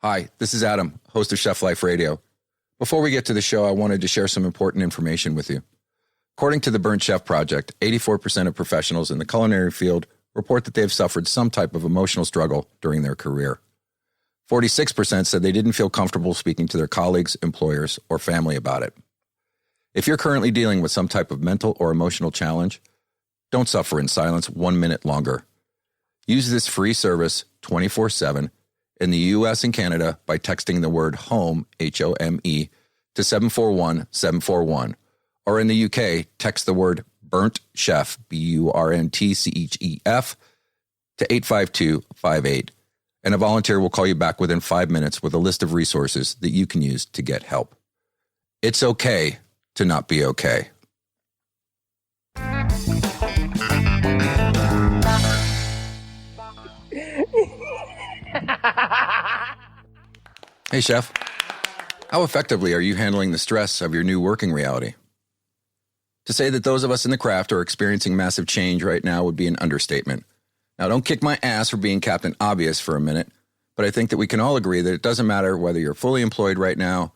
Hi, this is Adam, host of Chef Life Radio. Before we get to the show, I wanted to share some important information with you. According to the Burnt Chef Project, 84% of professionals in the culinary field report that they've suffered some type of emotional struggle during their career. 46% said they didn't feel comfortable speaking to their colleagues, employers, or family about it. If you're currently dealing with some type of mental or emotional challenge, don't suffer in silence 1 minute longer. Use this free service 24/7 in the U.S. and Canada by texting the word HOME, H-O-M-E, to 741-741. Or in the UK, text the word Burnt Chef, B-U-R-N-T-C-H-E-F, to 85258. And a volunteer will call you back within 5 minutes with a list of resources that you can use to get help. It's okay to not be okay. Hey, Chef. How effectively are you handling the stress of your new working reality? To say that those of us in the craft are experiencing massive change right now would be an understatement. Now, don't kick my ass for being Captain Obvious for a minute, but I think that we can all agree that it doesn't matter whether you're fully employed right now,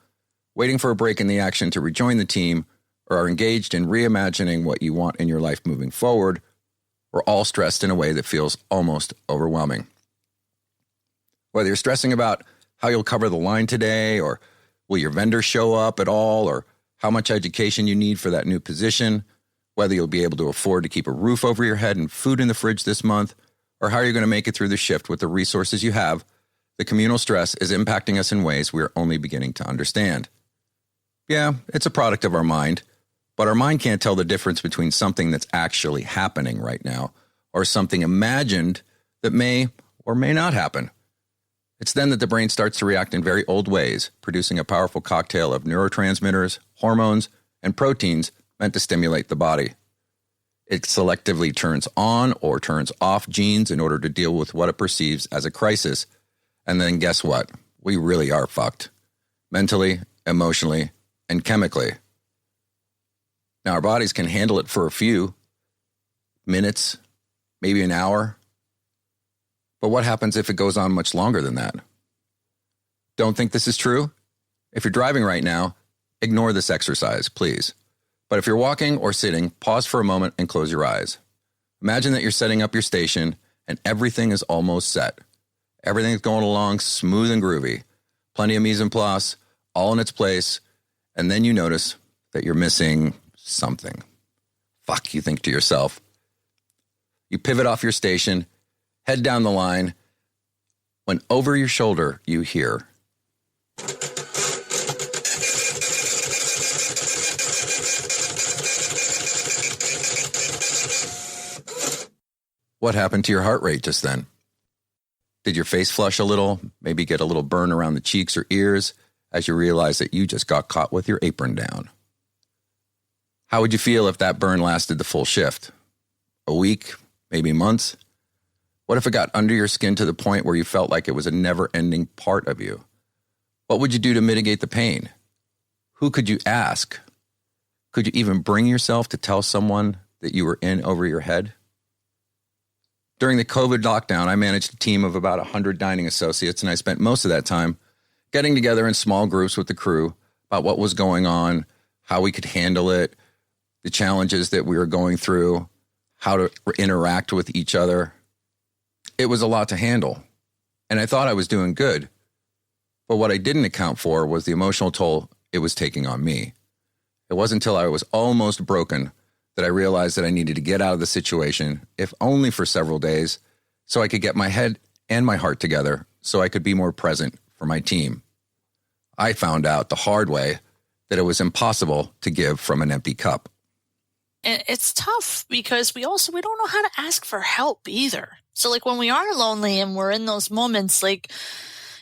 waiting for a break in the action to rejoin the team, or are engaged in reimagining what you want in your life moving forward. We're all stressed in a way that feels almost overwhelming. Whether you're stressing about how you'll cover the line today, or will your vendor show up at all, or how much education you need for that new position, whether you'll be able to afford to keep a roof over your head and food in the fridge this month, or how you're going to make it through the shift with the resources you have, the communal stress is impacting us in ways we are only beginning to understand. Yeah, it's a product of our mind, but our mind can't tell the difference between something that's actually happening right now or something imagined that may or may not happen. It's then that the brain starts to react in very old ways, producing a powerful cocktail of neurotransmitters, hormones, and proteins meant to stimulate the body. It selectively turns on or turns off genes in order to deal with what it perceives as a crisis. And then guess what? We really are fucked. Mentally, emotionally, and chemically. Now, our bodies can handle it for a few minutes, maybe an hour. But what happens if it goes on much longer than that? Don't think this is true? If you're driving right now, ignore this exercise, please. But if you're walking or sitting, pause for a moment and close your eyes. Imagine that you're setting up your station and everything is almost set. Everything's going along smooth and groovy. Plenty of mise en place, all in its place. And then you notice that you're missing something. Fuck, you think to yourself. You pivot off your station, head down the line, when over your shoulder you hear. What happened to your heart rate just then? Did your face flush a little, maybe get a little burn around the cheeks or ears as you realize that you just got caught with your apron down? How would you feel if that burn lasted the full shift? A week, maybe months? What if it got under your skin to the point where you felt like it was a never-ending part of you? What would you do to mitigate the pain? Who could you ask? Could you even bring yourself to tell someone that you were in over your head? During the COVID lockdown, I managed a team of about 100 dining associates, and I spent most of that time getting together in small groups with the crew about what was going on, how we could handle it, the challenges that we were going through, how to interact with each other. It was a lot to handle, and I thought I was doing good. But what I didn't account for was the emotional toll it was taking on me. It wasn't until I was almost broken that I realized that I needed to get out of the situation, if only for several days, so I could get my head and my heart together so I could be more present for my team. I found out the hard way that it was impossible to give from an empty cup. And it's tough because we don't know how to ask for help either. So like when we are lonely and we're in those moments, like,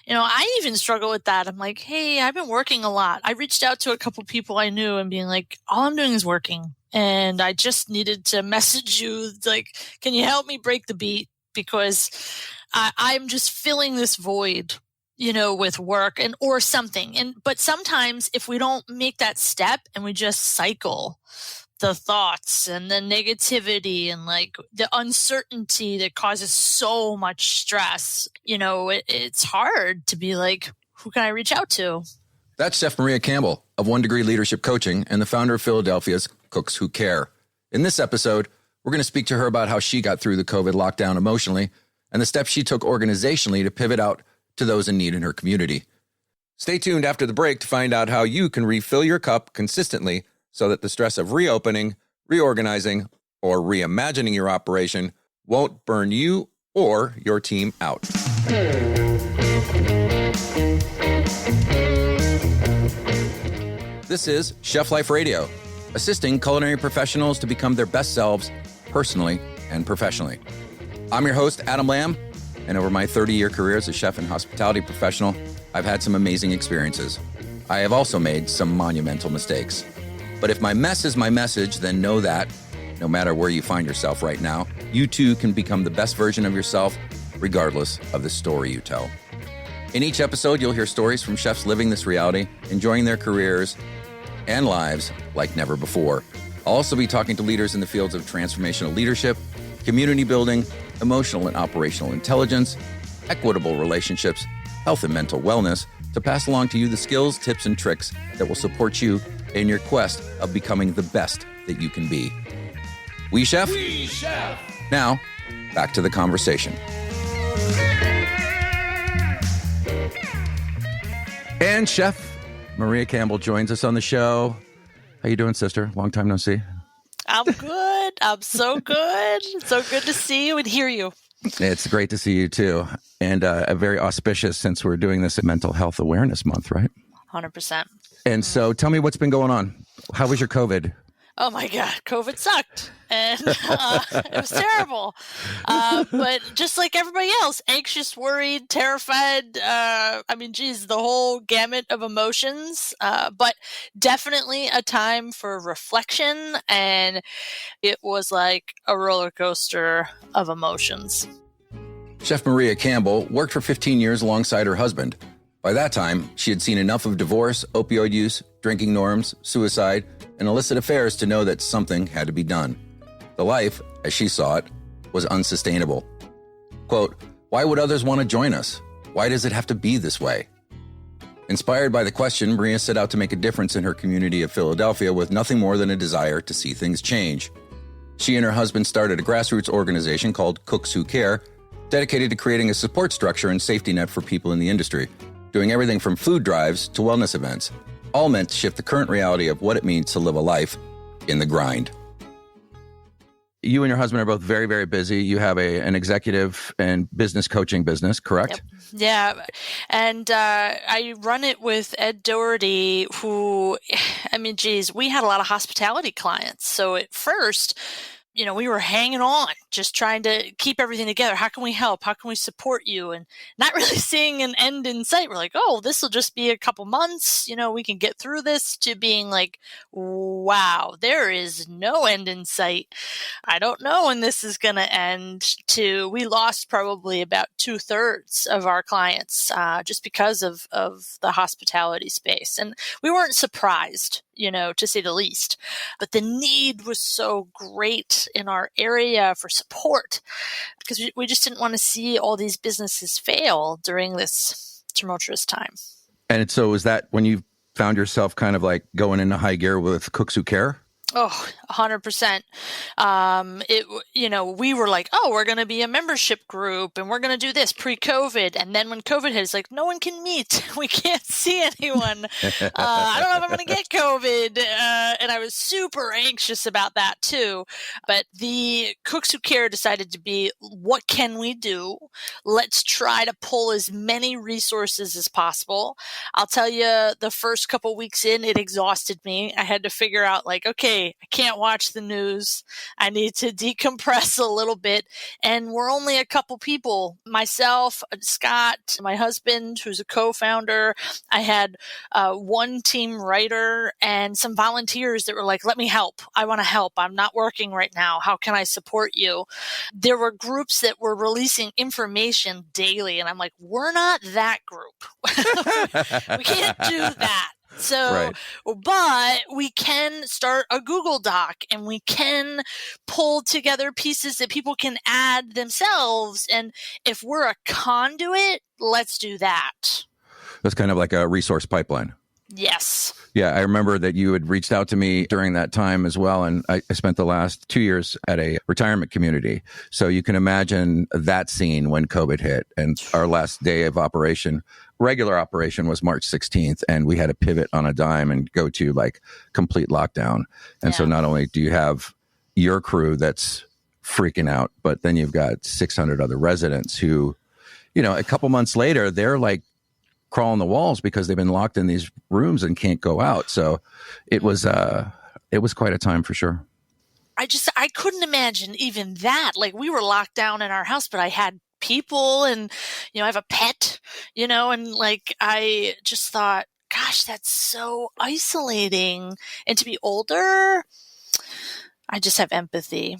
you know, I even struggle with that. I'm like, hey, I've been working a lot. I reached out to a couple people I knew and being like, all I'm doing is working. And I just needed to message you, like, can you help me break the beat? Because I'm just filling this void, you know, with work or something. But sometimes if we don't make that step and we just cycle, the thoughts and the negativity and like the uncertainty that causes so much stress, it's hard to be like, who can I reach out to? That's Chef Maria Campbell of One Degree Leadership Coaching and the founder of Philadelphia's Cooks Who Care. In this episode, we're going to speak to her about how she got through the COVID lockdown emotionally and the steps she took organizationally to pivot out to those in need in her community. Stay tuned after the break to find out how you can refill your cup consistently so that the stress of reopening, reorganizing, or reimagining your operation won't burn you or your team out. This is Chef Life Radio, assisting culinary professionals to become their best selves personally and professionally. I'm your host, Adam Lamb, and over my 30-year career as a chef and hospitality professional, I've had some amazing experiences. I have also made some monumental mistakes. But if my mess is my message, then know that, no matter where you find yourself right now, you too can become the best version of yourself, regardless of the story you tell. In each episode, you'll hear stories from chefs living this reality, enjoying their careers and lives like never before. I'll also be talking to leaders in the fields of transformational leadership, community building, emotional and operational intelligence, equitable relationships, health and mental wellness, to pass along to you the skills, tips, and tricks that will support you in your quest of becoming the best that you can be. We Chef? We Chef! Now, back to the conversation. And Chef Maria Campbell joins us on the show. How you doing, sister? Long time no see. I'm good. I'm so good. So good to see you and hear you. It's great to see you too. And a very auspicious, since we're doing this Mental Health Awareness Month, right? 100%. And so tell me what's been going on. How was your COVID? Oh my God, COVID sucked. And it was terrible. But just like everybody else, anxious, worried, terrified. The whole gamut of emotions. But definitely a time for reflection. And it was like a roller coaster of emotions. Chef Maria Campbell worked for 15 years alongside her husband. By that time, she had seen enough of divorce, opioid use, drinking norms, suicide, and illicit affairs to know that something had to be done. The life, as she saw it, was unsustainable. Quote, "Why would others want to join us? Why does it have to be this way?" Inspired by the question, Maria set out to make a difference in her community of Philadelphia with nothing more than a desire to see things change. She and her husband started a grassroots organization called Cooks Who Care, dedicated to creating a support structure and safety net for people in the industry, doing everything from food drives to wellness events, all meant to shift the current reality of what it means to live a life in the grind. You and your husband are both very, very busy. You have an executive and business coaching business, correct? Yep. Yeah. And I run it with Ed Doherty, who, we had a lot of hospitality clients. So at first, we were hanging on, just trying to keep everything together. How can we help? How can we support you? And not really seeing an end in sight. We're like, oh, this will just be a couple months. We can get through this, to being like, wow, there is no end in sight. I don't know when this is going to end, to we lost probably about 2/3 of our clients just because of the hospitality space. And we weren't surprised, to say the least. But the need was so great in our area for support, because we just didn't want to see all these businesses fail during this tumultuous time. And so is that when you found yourself kind of like going into high gear with Cooks Who Care? Oh, 100%. We were like, oh, we're going to be a membership group and we're going to do this pre-COVID. And then when COVID hit, it's like, no one can meet. We can't see anyone. I don't know if I'm going to get COVID. And I was super anxious about that too. But the Cooks Who Care decided to be, what can we do? Let's try to pull as many resources as possible. I'll tell you, the first couple weeks in, it exhausted me. I had to figure out like, okay, I can't watch the news. I need to decompress a little bit. And we're only a couple people. Myself, Scott, my husband, who's a co-founder. I had one team writer and some volunteers that were like, let me help. I want to help. I'm not working right now. How can I support you? There were groups that were releasing information daily. And I'm like, we're not that group. We can't do that. So, Right. but we can start a Google Doc and we can pull together pieces that people can add themselves. And if we're a conduit, let's do that. That's kind of like a resource pipeline. Yes. Yeah, I remember that you had reached out to me during that time as well. And I spent the last 2 years at a retirement community. So you can imagine that scene when COVID hit. And our last day of operation, regular operation, was March 16th. And we had to pivot on a dime and go to like complete lockdown. And so not only do you have your crew that's freaking out, but then you've got 600 other residents who, a couple months later, they're like crawling the walls because they've been locked in these rooms and can't go out. So it was quite a time for sure. I couldn't imagine even that. Like, we were locked down in our house, but I had people and, I have a pet, and like, I just thought, gosh, that's so isolating. And to be older, I just have empathy.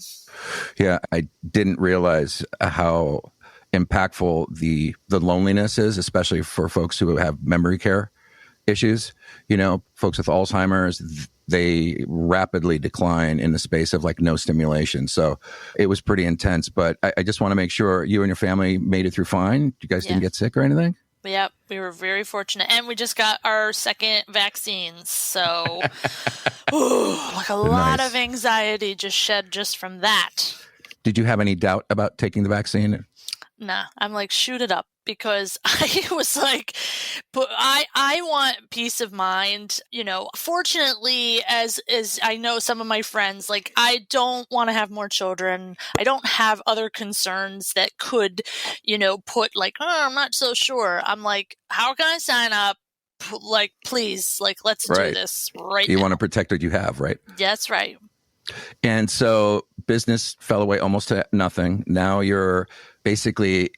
Yeah. I didn't realize how impactful the loneliness is, especially for folks who have memory care issues. Folks with Alzheimer's, they rapidly decline in the space of like no stimulation. So it was pretty intense, but I just want to make sure you and your family made it through fine. You guys didn't get sick or anything? Yep, we were very fortunate. And we just got our second vaccines. So like a lot of anxiety just shed just from that. Did you have any doubt about taking the vaccine? Nah, I'm like, shoot it up, because I was like, but I want peace of mind. Fortunately, as I know some of my friends, like, I don't want to have more children. I don't have other concerns that could, put like, oh, I'm not so sure. I'm like, how can I sign up? Like, please, like, let's do this right now. You want to protect what you have, right? That's right. And so business fell away almost to nothing. Now you're basically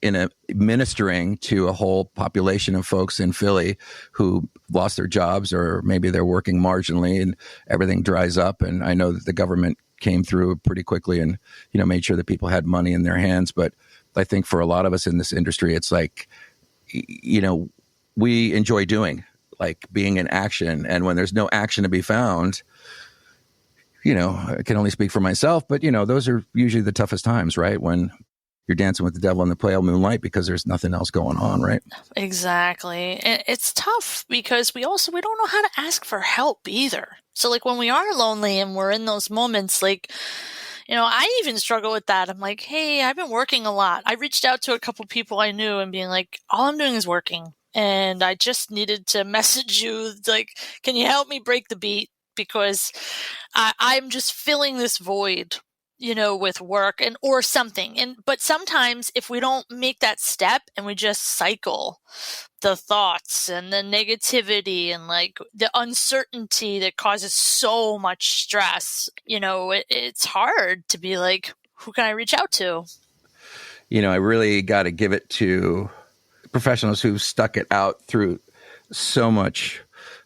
ministering to a whole population of folks in Philly who lost their jobs, or maybe they're working marginally and everything dries up. And I know that the government came through pretty quickly and, made sure that people had money in their hands. But I think for a lot of us in this industry, it's like, we enjoy doing, like, being in action. And when there's no action to be found, I can only speak for myself, but, those are usually the toughest times, right? When you're dancing with the devil in the pale moonlight because there's nothing else going on, right? Exactly. It's tough because we don't know how to ask for help either. So like, when we are lonely and we're in those moments, like, I even struggle with that. I'm like, hey, I've been working a lot. I reached out to a couple people I knew and being like, all I'm doing is working. And I just needed to message you, like, can you help me break the beat? Because I'm just filling this void, with work or something. But sometimes if we don't make that step and we just cycle the thoughts and the negativity and like the uncertainty that causes so much stress, it's hard to be like, who can I reach out to? I really got to give it to professionals who've stuck it out through so much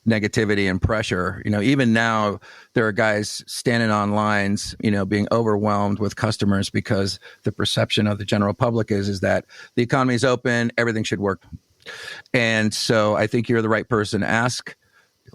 negativity and pressure. Even now there are guys standing on lines, being overwhelmed with customers because the perception of the general public is that the economy is open, everything should work. And so I think you're the right person to ask,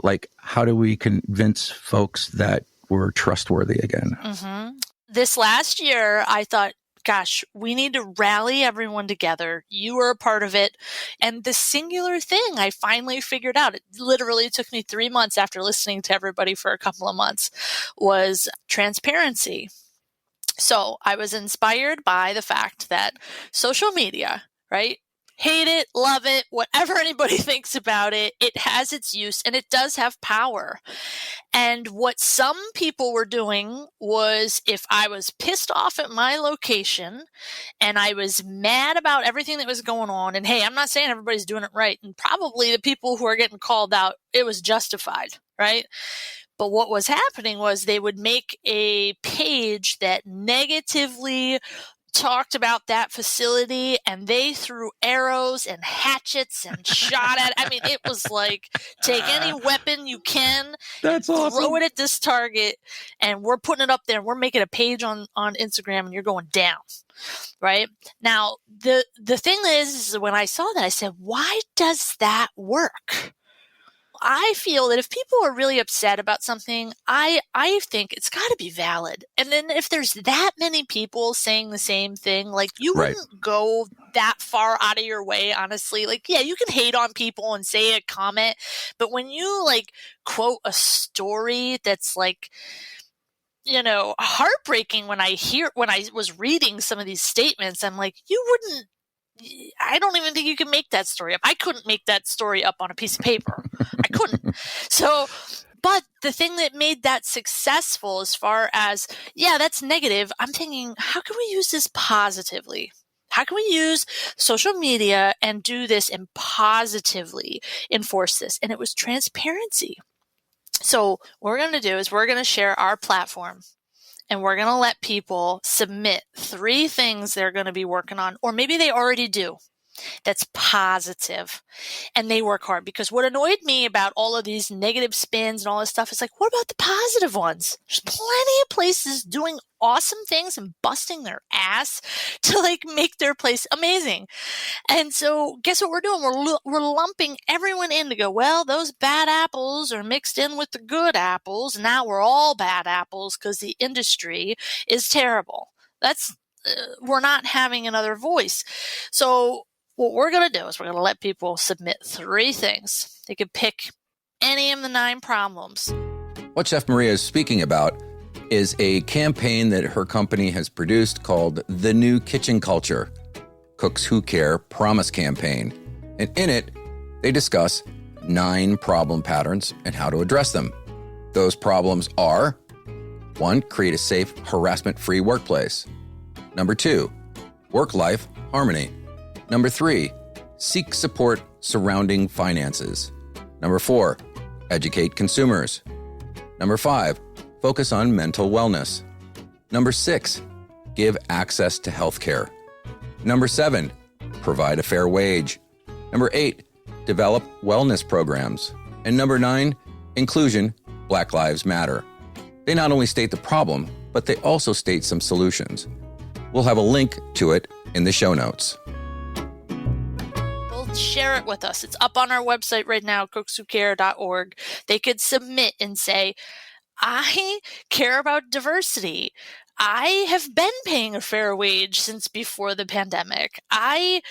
like, how do we convince folks that we're trustworthy again? Mm-hmm. This last year, I thought, gosh, we need to rally everyone together. You were a part of it. And the singular thing I finally figured out, it literally took me 3 months after listening to everybody for a couple of months, was transparency. So I was inspired by the fact that social media, right? Hate it, love it, whatever anybody thinks about it, it has its use and it does have power. And what some people were doing was, if I was pissed off at my location and I was mad about everything that was going on, and hey, I'm not saying everybody's doing it right, and probably the people who are getting called out, it was justified, right? But what was happening was they would make a page that negatively talked about that facility, and they threw arrows and hatchets and shot at it. I mean, it was like, take any weapon you can, That's awesome. Throw it at this target, and we're putting it up there. We're making a page on Instagram, and you're going down. Right? Now, the thing is when I saw that, I said, why does that work? I feel that if people are really upset about something, I think it's got to be valid. And then if there's that many people saying the same thing, like you Right. wouldn't go that far out of your way, honestly. Like, yeah, you can hate on people and say a comment, but when you like quote a story that's like, heartbreaking when I was reading some of these statements, I'm like, I don't even think you can make that story up. I couldn't make that story up on a piece of paper. I couldn't. So, but the thing that made that successful as far as, yeah, that's negative, I'm thinking, how can we use this positively? How can we use social media and do this and positively enforce this? And it was transparency. So what we're going to do is we're going to share our platform and we're going to let people submit 3 things they're going to be working on, or maybe they already do. That's positive. And they work hard, because what annoyed me about all of these negative spins and all this stuff is like, what about the positive ones? There's plenty of places doing awesome things and busting their ass to like make their place amazing. And so guess what we're doing? We're lumping everyone in to go, well, those bad apples are mixed in with the good apples. And now we're all bad apples because the industry is terrible. We're not having another voice. So what we're going to do is we're going to let people submit 3 things. They could pick any of the 9 problems. What Chef Maria is speaking about is a campaign that her company has produced called The New Kitchen Culture, Cooks Who Care Promise Campaign. And in it, they discuss 9 problem patterns and how to address them. Those problems are: 1, create a safe, harassment-free workplace. Number 2, work-life harmony. Number 3, seek support surrounding finances. Number 4, educate consumers. Number 5, focus on mental wellness. Number 6, give access to healthcare. Number 7, provide a fair wage. Number 8, develop wellness programs. And number 9, inclusion, Black Lives Matter. They not only state the problem, but they also state some solutions. We'll have a link to it in the show notes. Share it with us. It's up on our website right now, cookswhocare.org. They could submit and say, I care about diversity. I have been paying a fair wage since before the pandemic. I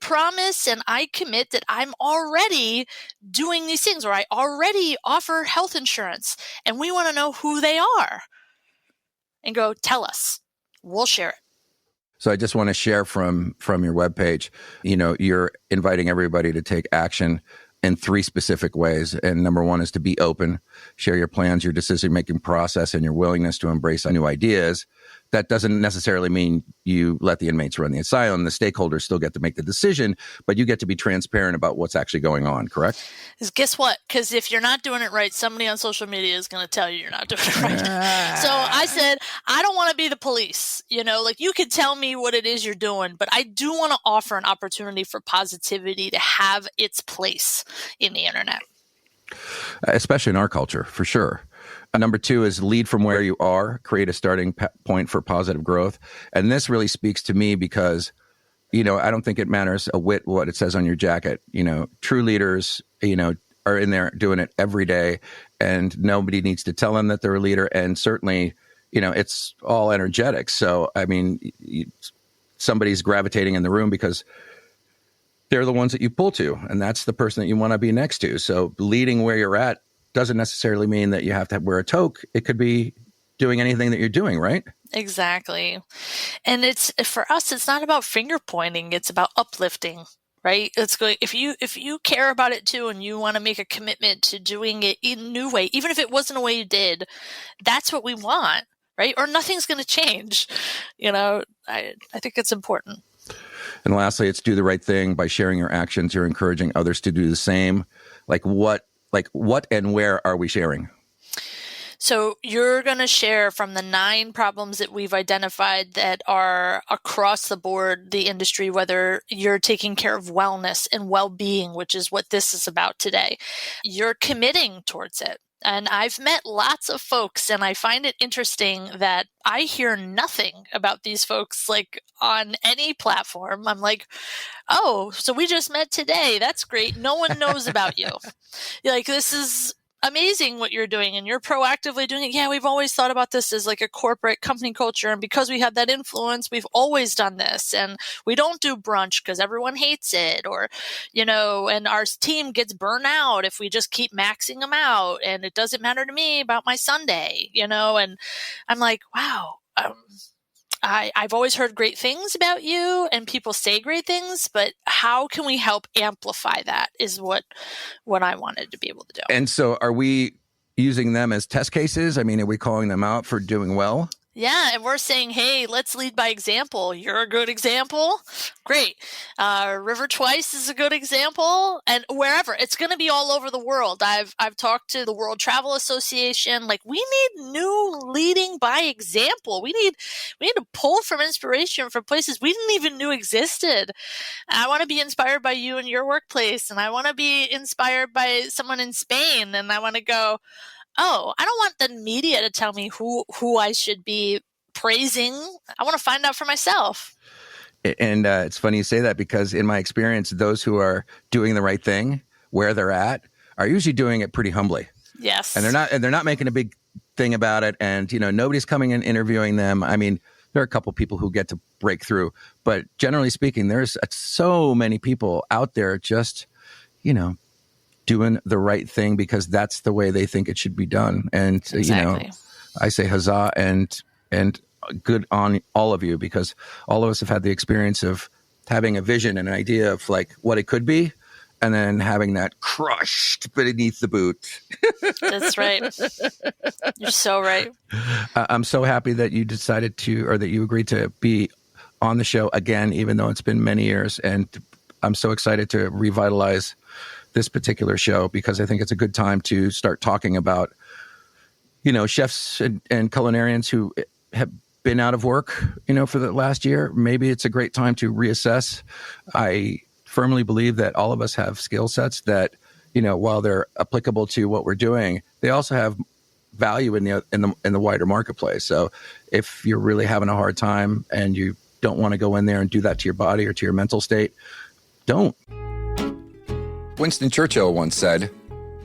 promise and I commit that I'm already doing these things, or I already offer health insurance, and we want to know who they are. And go, tell us. We'll share it. So I just want to share from your webpage, you're inviting everybody to take action in 3 specific ways. And number 1 is to be open, share your plans, your decision-making process, and your willingness to embrace new ideas. That doesn't necessarily mean you let the inmates run the asylum. The stakeholders still get to make the decision, but you get to be transparent about what's actually going on, correct? Because guess what? Because if you're not doing it right, somebody on social media is going to tell you you're not doing it right. So I said, I don't want to be the police. You could tell me what it is you're doing, but I do want to offer an opportunity for positivity to have its place in the internet. Especially in our culture, for sure. Number 2 is lead from where you are, create a starting point for positive growth. And this really speaks to me because, I don't think it matters a whit what it says on your jacket. True leaders, are in there doing it every day, and nobody needs to tell them that they're a leader. And certainly, it's all energetic. So, somebody's gravitating in the room because they're the ones that you pull to, and that's the person that you want to be next to. So leading where you're at doesn't necessarily mean that you have to wear a toque. It could be doing anything that you're doing, right? Exactly. And for us, it's not about finger pointing. It's about uplifting, right? It's going, if you care about it too, and you want to make a commitment to doing it in a new way, even if it wasn't a way you did, that's what we want, right? Or nothing's going to change. I think it's important. And lastly, it's do the right thing. By sharing your actions, you're encouraging others to do the same. Like what and where are we sharing? So you're going to share from the 9 problems that we've identified that are across the board, the industry, whether you're taking care of wellness and well-being, which is what this is about today. You're committing towards it. And I've met lots of folks, and I find it interesting that I hear nothing about these folks like on any platform. I'm like, oh, so we just met today. That's great. No one knows about you. Like, this is amazing what you're doing, and you're proactively doing it. Yeah, we've always thought about this as like a corporate company culture, and because we have that influence, we've always done this, and we don't do brunch because everyone hates it, or, and our team gets burnt out if we just keep maxing them out, and it doesn't matter to me about my Sunday, and I'm like, wow. I've always heard great things about you, and people say great things, but how can we help amplify that is what I wanted to be able to do. And so are we using them as test cases? I mean, are we calling them out for doing well? Yeah, and we're saying, hey, let's lead by example. You're a good example. Great. River Twice is a good example. And wherever, it's going to be all over the world. I've talked to the World Travel Association. Like, we need new leading by example. We need to pull from inspiration from places we didn't even know existed. I want to be inspired by you in your workplace, and I want to be inspired by someone in Spain, and I want to go, oh, I don't want the media to tell me who I should be praising. I want to find out for myself. And it's funny you say that, because in my experience, those who are doing the right thing where they're at are usually doing it pretty humbly. Yes. And they're not making a big thing about it. And, nobody's coming and interviewing them. I mean, there are a couple people who get to break through, but generally speaking, there's so many people out there just, doing the right thing because that's the way they think it should be done. And, exactly. I say huzzah and good on all of you, because all of us have had the experience of having a vision and an idea of like what it could be, and then having that crushed beneath the boot. That's right. You're so right. I'm so happy that you decided that you agreed to be on the show again, even though it's been many years. And I'm so excited to revitalize this particular show, because I think it's a good time to start talking about, chefs and culinarians who have been out of work, for the last year. Maybe it's a great time to reassess. I firmly believe that all of us have skill sets that, while they're applicable to what we're doing, they also have value in the wider marketplace. So if you're really having a hard time and you don't want to go in there and do that to your body or to your mental state, don't. Winston Churchill once said,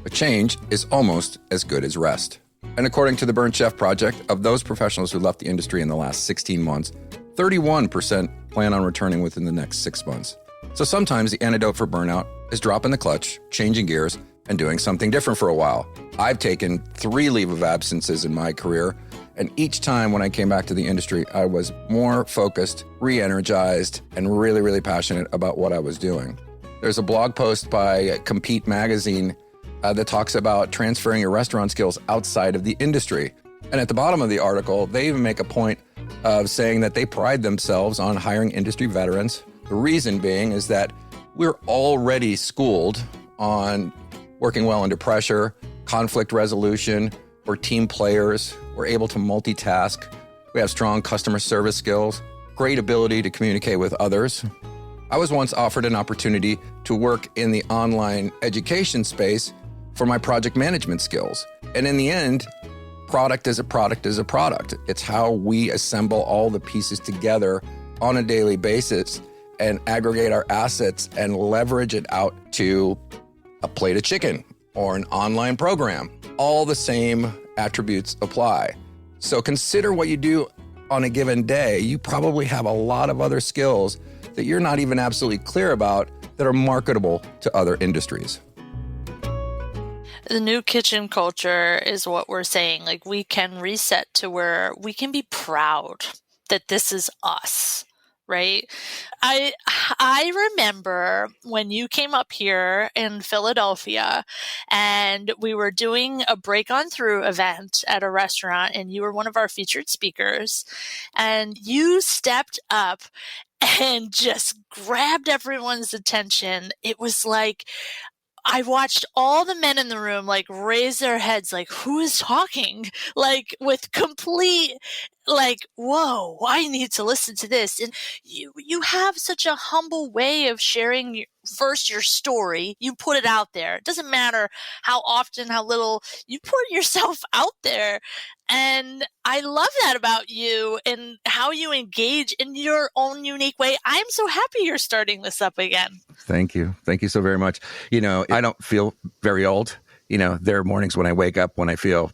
"A change is almost as good as rest." And according to the Burnt Chef Project, of those professionals who left the industry in the last 16 months, 31% plan on returning within the next 6 months. So sometimes the antidote for burnout is dropping the clutch, changing gears, and doing something different for a while. I've taken 3 leave of absences in my career, and each time when I came back to the industry, I was more focused, re-energized, and really, really passionate about what I was doing. There's a blog post by Compete Magazine that talks about transferring your restaurant skills outside of the industry. And at the bottom of the article, they even make a point of saying that they pride themselves on hiring industry veterans. The reason being is that we're already schooled on working well under pressure, conflict resolution, we're team players, we're able to multitask, we have strong customer service skills, great ability to communicate with others. I was once offered an opportunity to work in the online education space for my project management skills. And in the end, product is a product is a product. It's how we assemble all the pieces together on a daily basis and aggregate our assets and leverage it out to a plate of chicken or an online program. All the same attributes apply. So consider what you do on a given day. You probably have a lot of other skills that you're not even absolutely clear about that are marketable to other industries. The new kitchen culture is what we're saying. Like, we can reset to where we can be proud that this is us, right? I remember when you came up here in Philadelphia and we were doing a Break On Through event at a restaurant, and you were one of our featured speakers, and you stepped up and just grabbed everyone's attention. It was like, I watched all the men in the room like raise their heads, like, who is talking? Like, with complete like, whoa, I need to listen to this. And you have such a humble way of sharing first your story. You put it out there. It doesn't matter how often, how little, you put yourself out there. And I love that about you and how you engage in your own unique way. I'm so happy you're starting this up again. Thank you. Thank you so very much. I don't feel very old. There are mornings when I wake up when I feel,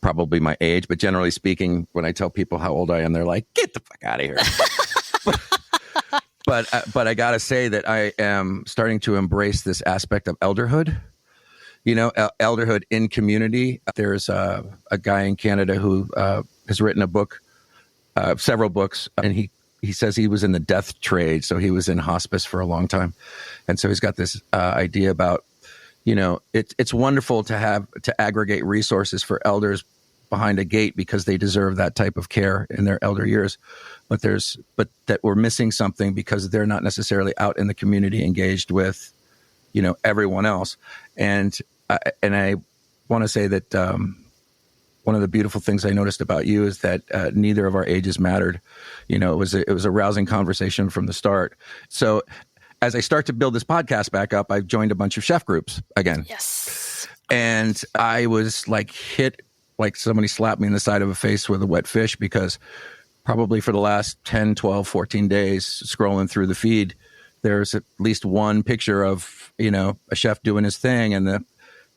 probably my age, but generally speaking, when I tell people how old I am, they're like, get the fuck out of here. But I got to say that I am starting to embrace this aspect of elderhood, elderhood in community. There's a guy in Canada who has written a book, several books, and he says he was in the death trade. So he was in hospice for a long time. And so he's got this idea about, it's wonderful to aggregate resources for elders behind a gate because they deserve that type of care in their elder years. But that we're missing something because they're not necessarily out in the community engaged with, everyone else. And I want to say that one of the beautiful things I noticed about you is that neither of our ages mattered. It was a rousing conversation from the start. So as I start to build this podcast back up, I've joined a bunch of chef groups again. Yes. And I was hit like somebody slapped me in the side of the face with a wet fish because probably for the last 10, 12, 14 days, scrolling through the feed, there's at least one picture of, a chef doing his thing. And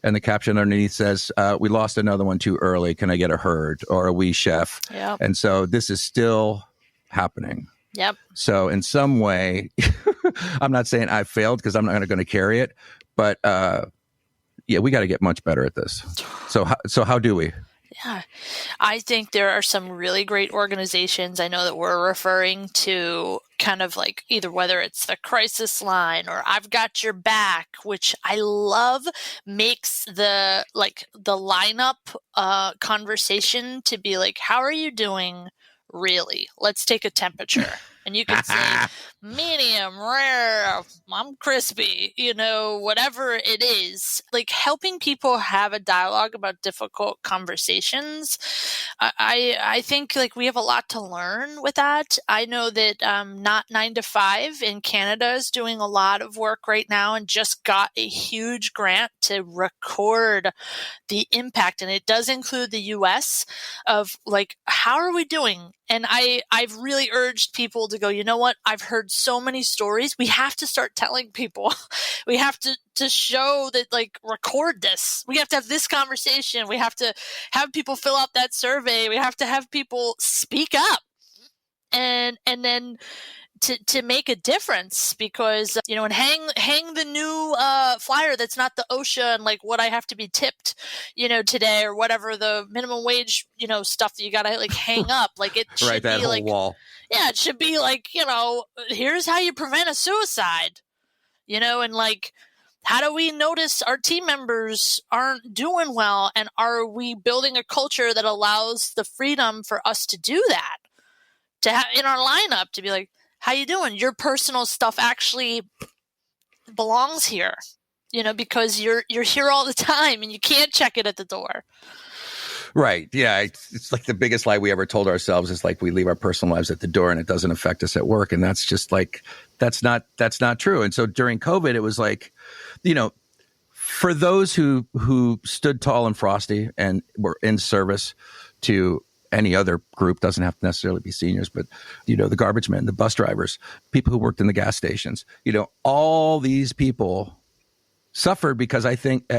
the caption underneath says, we lost another one too early. Can I get a herd or a wee chef? Yep. And so this is still happening. Yep. So in some way, I'm not saying I failed because I'm not going to carry it, but we got to get much better at this. So how do we? Yeah, I think there are some really great organizations. I know that we're referring to kind of like either whether it's the crisis line or I've got your back, which I love, makes the lineup conversation to be like, how are you doing? Really? Let's take a temperature. And you can say medium, rare, I'm crispy, whatever it is. Like helping people have a dialogue about difficult conversations. I think we have a lot to learn with that. I know that Not 9 to 5 in Canada is doing a lot of work right now and just got a huge grant to record the impact. And it does include the US of how are we doing? And I've really urged people to go, you know what? I've heard so many stories. We have to start telling people. We have to show that, record this. We have to have this conversation. We have to have people fill out that survey. We have to have people speak up. And then to make a difference because, and hang the new flyer that's not the OSHA and what I have to be tipped, today or whatever the minimum wage, stuff that you got to hang up. It should right, that be whole wall. Yeah, it should be here's how you prevent a suicide, and how do we notice our team members aren't doing well? And are we building a culture that allows the freedom for us to do that? To have in our lineup to be like, how you doing? Your personal stuff actually belongs here, because you're here all the time and you can't check it at the door. Right. Yeah. It's the biggest lie we ever told ourselves is we leave our personal lives at the door and it doesn't affect us at work. And that's just that's not true. And so during COVID, it was for those who stood tall and frosty and were in service to any other group, doesn't have to necessarily be seniors, but, the garbage men, the bus drivers, people who worked in the gas stations, all these people suffered because I think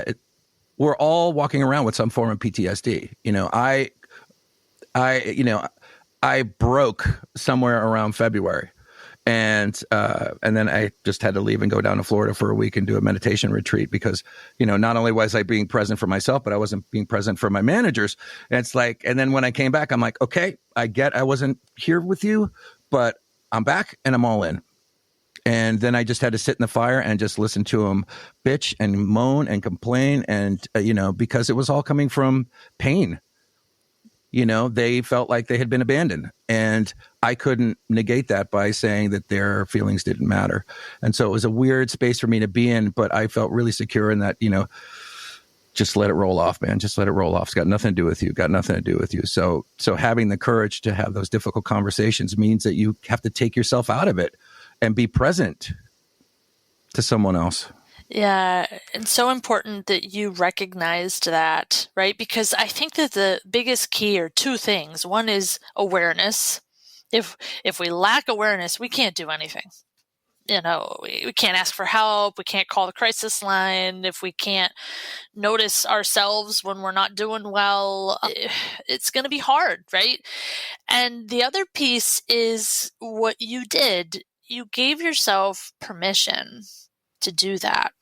we're all walking around with some form of PTSD. I broke somewhere around February and then I just had to leave and go down to Florida for a week and do a meditation retreat because, not only was I being present for myself, but I wasn't being present for my managers. And it's and then when I came back, I'm like, okay, I wasn't here with you, but I'm back and I'm all in. And then I just had to sit in the fire and just listen to them bitch and moan and complain. And, because it was all coming from pain. They felt like they had been abandoned. And I couldn't negate that by saying that their feelings didn't matter. And so it was a weird space for me to be in, but I felt really secure in that, just let it roll off, man. Just let it roll off. It's got nothing to do with you. Got nothing to do with you. So having the courage to have those difficult conversations means that you have to take yourself out of it and be present to someone else. Yeah, it's so important that you recognized that, right? Because I think that the biggest key are two things. One is awareness. If we lack awareness, we can't do anything. We can't ask for help. We can't call the crisis line. If we can't notice ourselves when we're not doing well, it's going to be hard, right? And the other piece is what you did. You gave yourself permission to do that.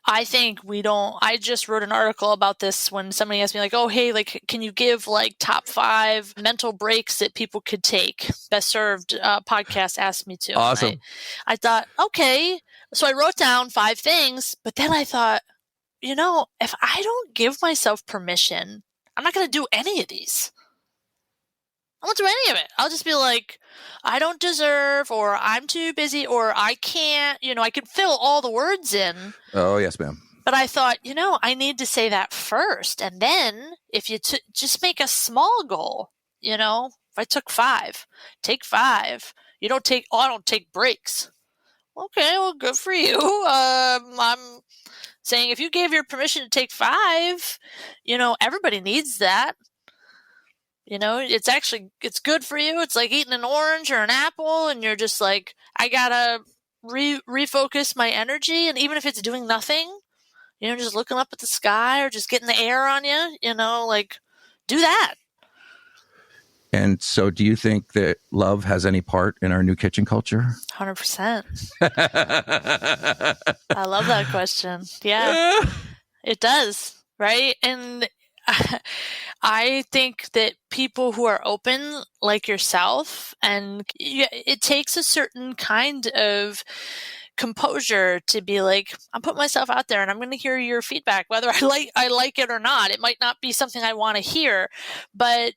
I think I just wrote an article about this when somebody asked me like, oh, hey, like, can you give like top 5 mental breaks that people could take? Best Served podcast asked me to. Awesome. I thought, okay. So I wrote down 5 things, but then I thought, if I don't give myself permission, I'm not going to do any of these. I won't do any of it. I'll just be like, I don't deserve, or I'm too busy, or I can't, I could fill all the words in. Oh, yes, ma'am. But I thought, I need to say that first. And then if you just make a small goal, if I took 5, take 5. I don't take breaks. Okay, well, good for you. I'm saying if you gave your permission to take 5, everybody needs that. It's good for you. It's like eating an orange or an apple, and you're just like, I gotta refocus my energy. And even if it's doing nothing, just looking up at the sky or just getting the air on you, do that. And so do you think that love has any part in our new kitchen culture? 100%. I love that question. Yeah, it does. Right. And I think that people who are open like yourself, and it takes a certain kind of composure to be like, I'm putting myself out there and I'm going to hear your feedback, whether I like it or not. It might not be something I want to hear, but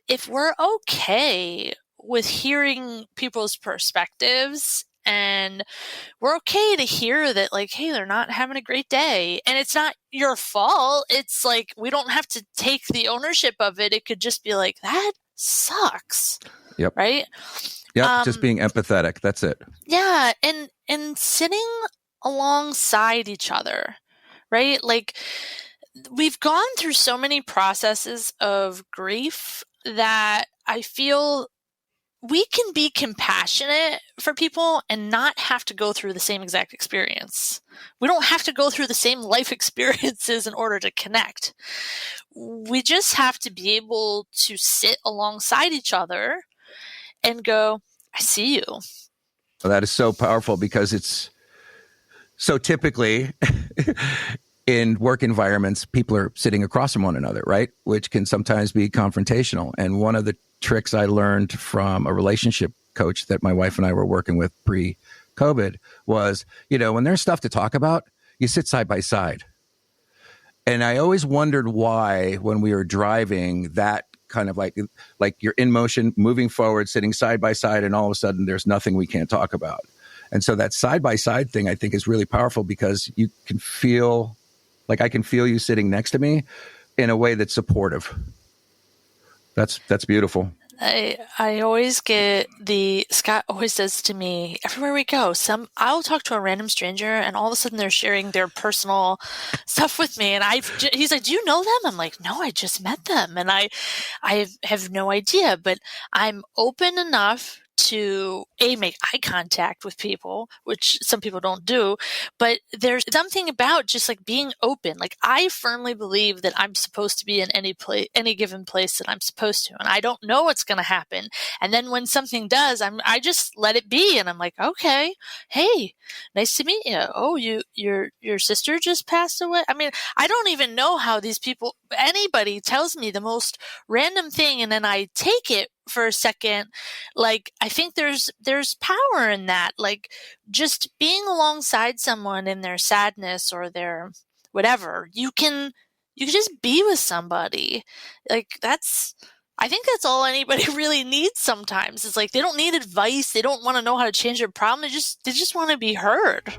if we're okay with hearing people's perspectives, and we're okay to hear that, like, hey, they're not having a great day, and it's not your fault. It's like, we don't have to take the ownership of it. It could just be like, that sucks. Yep. Right. Yep. Just being empathetic. That's it. Yeah. And sitting alongside each other, right? Like, we've gone through so many processes of grief that I feel we can be compassionate for people and not have to go through the same exact experience. We don't have to go through the same life experiences in order to connect. We just have to be able to sit alongside each other and go, I see you. Well, that is so powerful, because it's so typically in work environments, people are sitting across from one another, right? Which can sometimes be confrontational. And one of the tricks I learned from a relationship coach that my wife and I were working with pre-COVID was, when there's stuff to talk about, you sit side by side. And I always wondered why, when we were driving, that kind of like you're in motion, moving forward, sitting side by side, and all of a sudden there's nothing we can't talk about. And so that side by side thing, I think, is really powerful, because you can feel like I can feel you sitting next to me in a way that's supportive. That's beautiful. I always get Scott always says to me, everywhere we go, I'll talk to a random stranger and all of a sudden they're sharing their personal stuff with me. And he's like, do you know them? I'm like, no, I just met them. And I have no idea, but I'm open enough to make eye contact with people, which some people don't do, but there's something about just like being open. Like, I firmly believe that I'm supposed to be in any given place that I'm supposed to, and I don't know what's going to happen. And then when something does, I just let it be, and I'm like, okay, hey, nice to meet you. Oh, your sister just passed away. I mean, I don't even know how anybody tells me the most random thing, and then I take it for a second. Like, I think there's power in that. Like, just being alongside someone in their sadness or their whatever, you can just be with somebody. Like, I think that's all anybody really needs sometimes. It's like, they don't need advice. They don't want to know how to change their problem. They just want to be heard.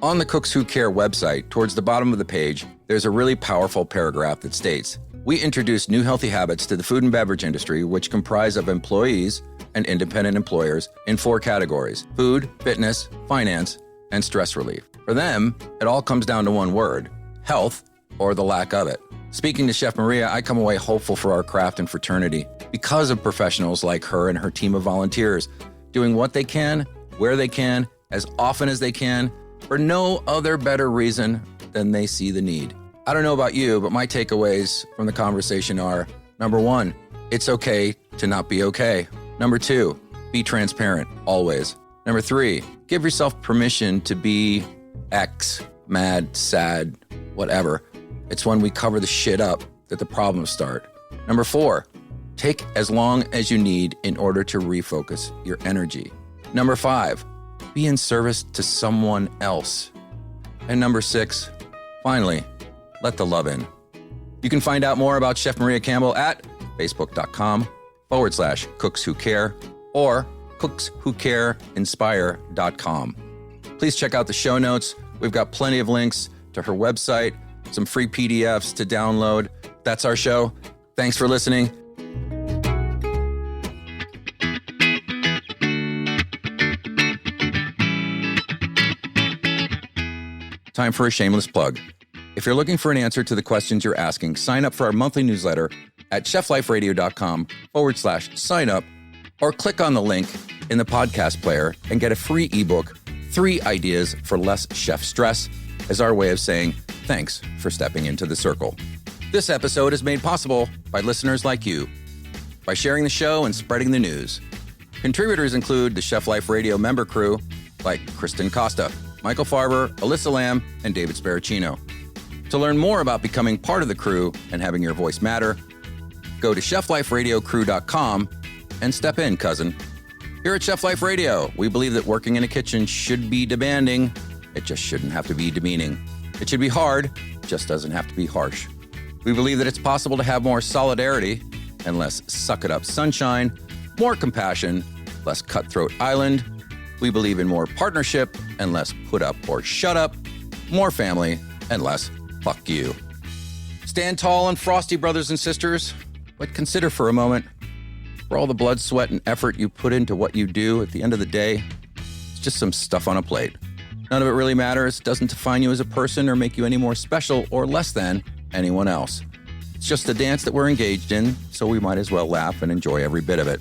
On the Cooks Who Care website, towards the bottom of the page, there's a really powerful paragraph that states, "We introduce new healthy habits to the food and beverage industry, which comprise of employees and independent employers in 4 categories: food, fitness, finance, and stress relief. For them, it all comes down to one word: health, or the lack of it." Speaking to Chef Maria, I come away hopeful for our craft and fraternity because of professionals like her and her team of volunteers doing what they can, where they can, as often as they can, for no other better reason than they see the need. I don't know about you, but my takeaways from the conversation are, number 1, it's okay to not be okay. Number 2, be transparent, always. Number 3, give yourself permission to be X, mad, sad, whatever. It's when we cover the shit up that the problems start. Number 4, take as long as you need in order to refocus your energy. Number 5, be in service to someone else. And number 6, finally, let the love in. You can find out more about Chef Maria Campbell at facebook.com/Cooks Who Care or cookswhocareinspire.com. Please check out the show notes. We've got plenty of links to her website, some free PDFs to download. That's our show. Thanks for listening. Time for a shameless plug. If you're looking for an answer to the questions you're asking, sign up for our monthly newsletter at chefliferadio.com/sign up, or click on the link in the podcast player and get a free ebook, 3 Ideas for Less Chef Stress, as our way of saying thanks for stepping into the circle. This episode is made possible by listeners like you, by sharing the show and spreading the news. Contributors include the Chef Life Radio member crew like Kristen Costa, Michael Farber, Alyssa Lamb, and David Sparacino. To learn more about becoming part of the crew and having your voice matter, go to chefliferadiocrew.com and step in, cousin. Here at Chef Life Radio, we believe that working in a kitchen should be demanding. It just shouldn't have to be demeaning. It should be hard, just doesn't have to be harsh. We believe that it's possible to have more solidarity and less suck-it-up sunshine, more compassion, less cutthroat island. We believe in more partnership and less put up or shut up, more family and less fuck you. Stand tall and frosty, brothers and sisters, but consider for a moment, for all the blood, sweat, and effort you put into what you do, at the end of the day, it's just some stuff on a plate. None of it really matters, doesn't define you as a person or make you any more special or less than anyone else. It's just a dance that we're engaged in, so we might as well laugh and enjoy every bit of it.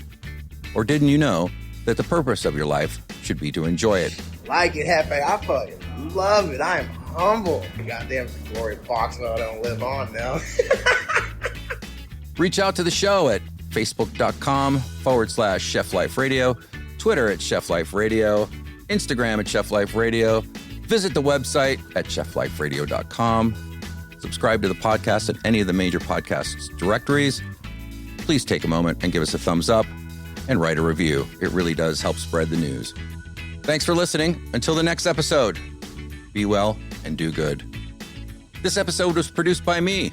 Or didn't you know that the purpose of your life should be to enjoy it? Like it, Hefe. I fucking love it. I am humble. Goddamn, the glory box I don't live on now. Reach out to the show at facebook.com/Chef Life Radio, Twitter at Chef Life Radio, Instagram at Chef Life Radio. Visit the website at chefliferadio.com. Subscribe to the podcast at any of the major podcast directories. Please take a moment and give us a thumbs up and write a review. It really does help spread the news. Thanks for listening. Until the next episode, be well and do good. This episode was produced by me,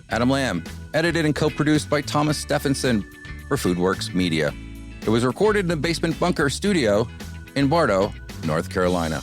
Adam Lamb, edited and co-produced by Thomas Stephenson for Foodworks Media. It was recorded in the Basement Bunker studio in Bartow, North Carolina.